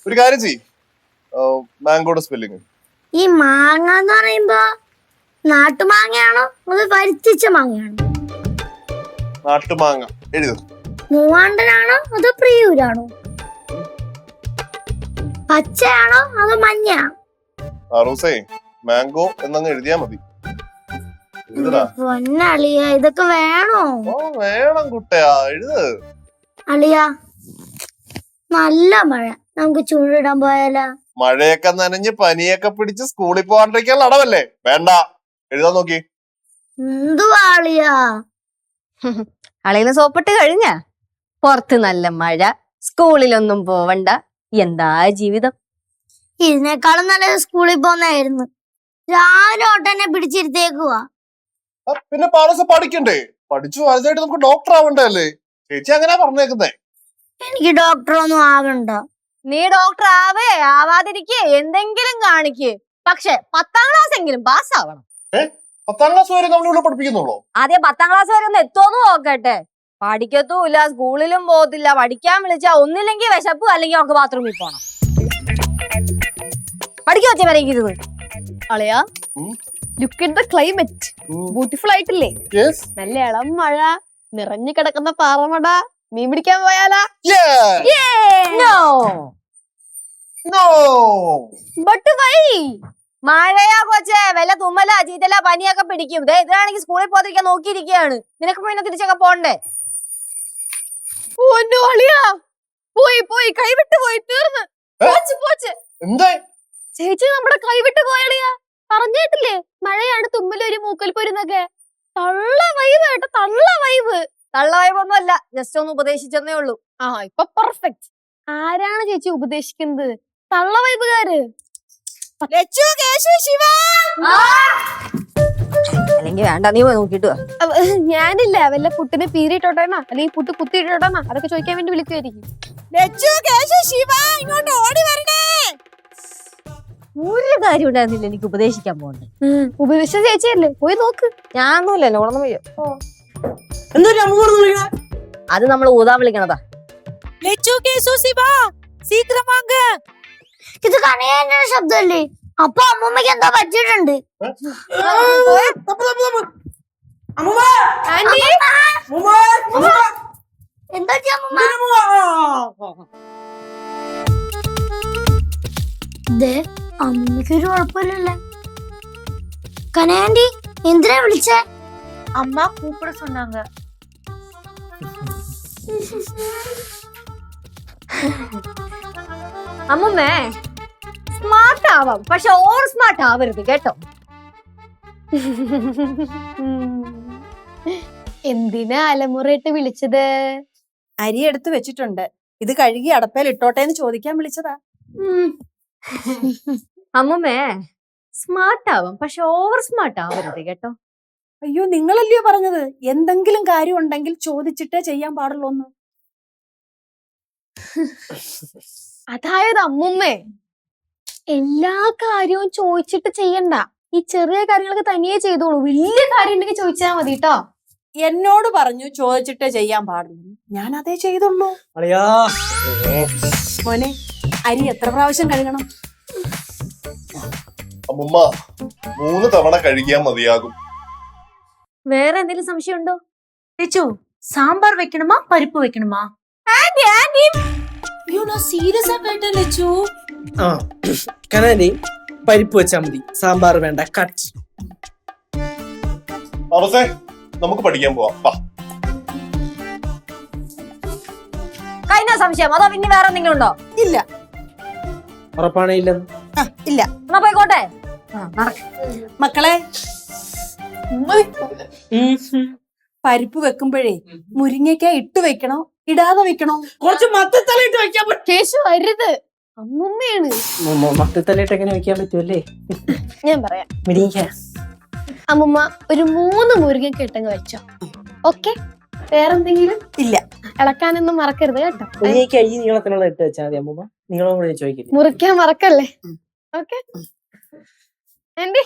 ഒരു കാര്യം ചെയ്, മാംഗോയുടെ സ്പെല്ലിങ്. ഈ മാങ്ങ എന്ന് പറയുമ്പോ നാട്ടുമാങ്ങയാണോ അത് വരിച്ച മാങ്ങയാണോ? നാട്ടുമാങ്ങ എഴുതും. മൂവാണ്ടനാണോ അതോ പ്രിയൂരാണോ? പച്ചയാണോ അതോ മഞ്ഞയാണോ? മാംഗോ എന്നങ്ങ് എഴുതിയാ മതി. പൊന്നളിയ, ഇതൊക്കെ വേണോ? വേണം കുട്ടയാ, എഴുത്. അളിയ, നല്ല മഴ, നമുക്ക് ചൂടിടാൻ പോയാലോ? മഴയൊക്കെ നനഞ്ഞ് പനിയൊക്കെ പിടിച്ച് സ്കൂളിൽ പോകാണ്ടിരിക്കാനുള്ള അടവല്ലേ? വേണ്ട, എഴുതാൻ നോക്കി. എന്തുവാ അളിയ? അളിയില് സോപ്പിട്ട് കഴിഞ്ഞ പുറത്ത് നല്ല മഴ, സ്കൂളിലൊന്നും പോവണ്ട, എന്താ ജീവിതം. ഇതിനേക്കാളും നല്ലത് സ്കൂളിൽ പോന്നായിരുന്നു. രാവിലെ തൊട്ടെന്നെ പിടിച്ചിരുത്തേക്കുവാ. പിന്നെ പാലസ് പഠിക്കണ്ടേ? പഠിച്ചു വലുതായിട്ട് നമുക്ക് ഡോക്ടർ ആവണ്ടല്ലേ? ചേച്ചി അങ്ങനെ പറഞ്ഞേക്കുന്നേ. എനിക്ക് ഡോക്ടർ ഒന്നും ആവണ്ട. നീ ഡോക്ടർ ആവേ ആവാതിരിക്കേ എന്തെങ്കിലും കാണിക്ക്, പക്ഷെ 10ാം ക്ലാസ് എങ്കിലും പാസ്സാവണം. 10ാം ക്ലാസ് വരെ നമ്മളിവിടെ പഠിപ്പിക്കുന്നുള്ളൂ? ആദ്യം 10ാം ക്ലാസ് വരെ ഒന്ന് എത്തോന്ന് നോക്കട്ടെ. പഠിക്കത്തുമില്ല, സ്കൂളിലും പോകത്തില്ല, പഠിക്കാൻ വിളിച്ചാ ഒന്നില്ലെങ്കിൽ വിശപ്പ് അല്ലെങ്കിൽ അവർക്ക് ബാത്റൂമിൽ പോണം. പഠിക്കാൻ വെച്ച വരയ്ക്കരുത്. അളയാ, look at the climate. Beautiful ആയിട്ടില്ലേ? നല്ല ഇളം മഴ, നിറഞ്ഞു കിടക്കുന്ന പാറമട, മീൻ പിടിക്കാൻ പോയാലാ? But why? മഴയാ കൊച്ചേ, വല്ല തുമ്മല ചീറ്റല പനിയൊക്കെ പിടിക്കും. ഇതാണെങ്കിൽ സ്കൂളിൽ പോകാതിരിക്കാൻ നോക്കിയിരിക്കുകയാണ്. നിനക്ക് പിന്നെ തിരിച്ചൊക്കെ പോണ്ടേ? അളിയാ, പോയി പോയി കൈവിട്ട് പോയി, തീർന്ന് പോച്ച്. ചേച്ചി നമ്മുടെ കൈവിട്ട് പോയളിയാ. പറഞ്ഞിട്ടില്ലേ മഴയാണ് തുമ്മലൊരു മൂക്കൽപ്പൊരുന്നൊക്കെ. തള്ള വൈബ് കേട്ടോ, തള്ള വൈബ്. തള്ള വൈബൊന്നും അല്ല, ജസ്റ്റ് ഒന്ന് ഉപദേശിച്ചെന്നേ ഉള്ളൂ. ഇപ്പൊ പെർഫെക്റ്റ്. ആരാണ് ചേച്ചി ഉപദേശിക്കുന്നത്? തള്ള വൈബുകാര്. അല്ലെങ്കിൽ വേണ്ട, നീ പോയി നോക്കിട്ട്. ഞാനില്ല, വല്ല പുട്ടിന് പീരിട്ടോട്ടേന്നാ അല്ലെങ്കിൽ പുട്ട് കുത്തിയിട്ടോട്ടേന്നാ അതൊക്കെ ചോദിക്കാൻ വേണ്ടി വിളിക്കുമായിരിക്കും. ഒരു കാര്യം ഉണ്ടായിരുന്നില്ല എനിക്ക് ഉപദേശിക്കാൻ പോകണ്ടേ. ഉപദേശിച്ച ചേച്ചിയല്ലേ, പോയി നോക്ക്. ഞാനൊന്നുമില്ലല്ലോ, ഉണർന്നു പോയോ? അത് നമ്മൾ ഊതാ വിളിക്കണതാ. ഇത് കണിയേന്റെ ശബ്ദമല്ലേ? അപ്പൊ അമ്മൂമ്മക്ക് എന്താ പറ്റിയിട്ടുണ്ട്? എന്താ അമ്മൂമ്മക്ക് ഒരു കുഴപ്പമില്ലല്ലേ? കനയാൻഡി, എന്തിനാ വിളിച്ചേ? അമ്മ കൂപ്പിട சொன்னாங்க. അമ്മൂമ്മേ, സ്മാർട്ട് ആവാം, പക്ഷെ ഓവർ സ്മാർട്ട് ആവരുത് കേട്ടോ. എന്തിനാ അലമുറയിട്ട് വിളിച്ചത്? അരി എടുത്ത് വെച്ചിട്ടുണ്ട്, ഇത് കഴുകി അടപ്പേൽ ഇട്ടോട്ടെ എന്ന് ചോദിക്കാൻ വിളിച്ചതാ. അമ്മൂമ്മേ, സ്മാർട്ട് ആവാം, പക്ഷെ ഓവർ സ്മാർട്ട് ആവരുത് കേട്ടോ. അയ്യോ, നിങ്ങളല്ലയോ പറഞ്ഞത് എന്തെങ്കിലും കാര്യം ഉണ്ടെങ്കിൽ ചോദിച്ചിട്ടേ ചെയ്യാൻ പാടുള്ളൂന്ന്. അതായത് അമ്മുമ്മേ, എല്ലാ കാര്യവും ചോദിച്ചിട്ട് ചെയ്യണ്ട. ഈ ചെറിയ കാര്യങ്ങളൊക്കെ തനിയെ ചെയ്തോളൂ. വലിയ കാര്യം ഉണ്ടെങ്കിൽ ചോദിച്ചാൽ മതി കേട്ടോ. എന്നോട് പറഞ്ഞു ചോദിച്ചിട്ടേ ചെയ്യാൻ പാടുള്ളൂ, ഞാൻ അതേ ചെയ്തുള്ളൂ. മോനെ, അരി എത്ര പ്രാവശ്യം കഴുകണം? അമ്മൂമ്മ 3 തവണ കഴുകിയാൽ മതിയാകും. വേറെ എന്തെങ്കിലും സംശയം ഉണ്ടോ? ലച്ചു, സാമ്പാർ വെക്കണമാ പരിപ്പ് വെക്കണമാ? സീരിയസ് ആ കേട്ടോ ലച്ചു. കനാനി, പരിപ്പ് വെച്ചാ മതി, സാമ്പാർ വേണ്ട, കട്ട്. നമുക്ക് പഠിക്കാൻ പോവാം. കഴിഞ്ഞ സംശയം അതോ പിന്നെ വേറെ എന്തെങ്കിലും ഉണ്ടോ? ഇല്ല. ഉറപ്പാണേ ഇല്ലെന്ന്? ഇല്ല. എന്നാ പോയിക്കോട്ടെ. മക്കളെ, പരിപ്പ് വെക്കുമ്പോഴേ മുരിങ്ങയ്ക്ക ഇട്ട് വെക്കണോ ഇടാതെ വെക്കണോ? കുറച്ച് മത്തത്തലയിട്ട് വെക്കാൻ കേശു അരുത്, അമ്മുമ്മയാണ്. മത്തത്തലയിട്ട് എങ്ങനെ വെക്കാൻ പറ്റുമല്ലേ? ഞാൻ പറയാം. മുരിങ്ങ അമ്മുമ്മ ഒരു 3 മുരിങ്ങയ്ക്ക ഇട്ടങ്ങ് വെച്ചോ. ഓക്കെ, വേറെന്തെങ്കിലും? ഇല്ല. ഇളക്കാനൊന്നും മറക്കരുത് കേട്ടോ. മുരിങ്ങയ്ക്ക ഈ നീളത്തിനുള്ള ഇട്ട് വെച്ചാൽ മതി അമ്മൂമ്മ, നീളം കൂടെ ചോദിക്കില്ല. മുറിക്കാൻ മറക്കല്ലേ? Okay Andy.